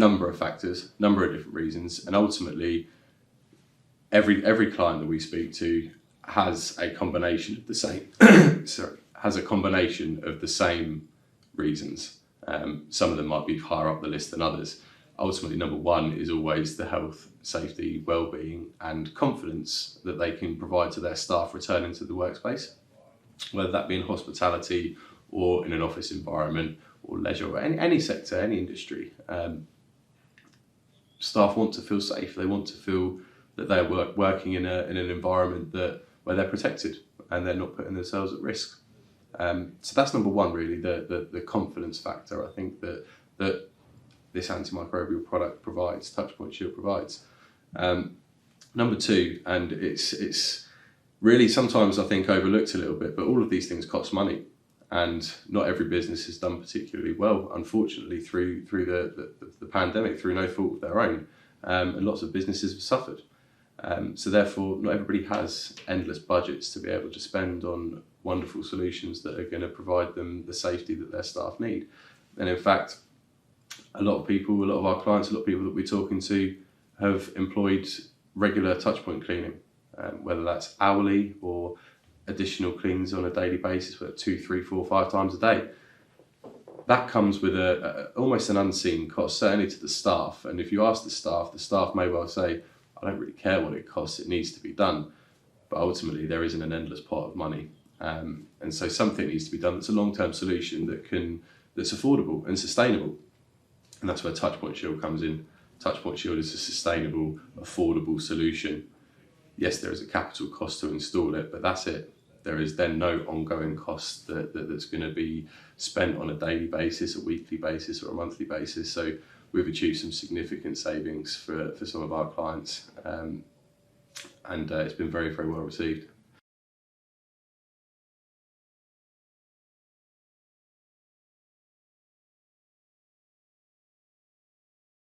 number of factors, number of different reasons, and ultimately every client that we speak to has a combination of the same has a combination of the same reasons. Some of them might be higher up the list than others. Ultimately, number one is always the health, safety, well-being and confidence that they can provide to their staff returning to the workspace, whether that be in hospitality or in an office environment or leisure or any sector, any industry. Staff want to feel safe. They want to feel that they're working in an environment where they're protected and they're not putting themselves at risk. So that's number one, really, the confidence factor. I think that this antimicrobial product provides, Touchpoint Shield provides. Number two, and it's really sometimes I think overlooked a little bit, but all of these things cost money, and not every business has done particularly well, unfortunately, through the pandemic, through no fault of their own, and lots of businesses have suffered. So therefore, not everybody has endless budgets to be able to spend on wonderful solutions that are going to provide them the safety that their staff need. And in fact, a lot of our clients, a lot of people that we're talking to have employed regular touchpoint cleaning, whether that's hourly or additional cleans on a daily basis, whether 2, 3, 4, 5 times a day. That comes with almost an unseen cost, certainly to the staff. And if you ask the staff may well say, I don't really care what it costs, it needs to be done. But ultimately, there isn't an endless pot of money. And so something needs to be done that's a long-term solution that's affordable and sustainable. And that's where Touchpoint Shield comes in. Touchpoint Shield is a sustainable, affordable solution. Yes, there is a capital cost to install it, but that's it. There is then no ongoing cost that's going to be spent on a daily basis, a weekly basis, or a monthly basis. So we've achieved some significant savings for some of our clients, and it's been very, very well received.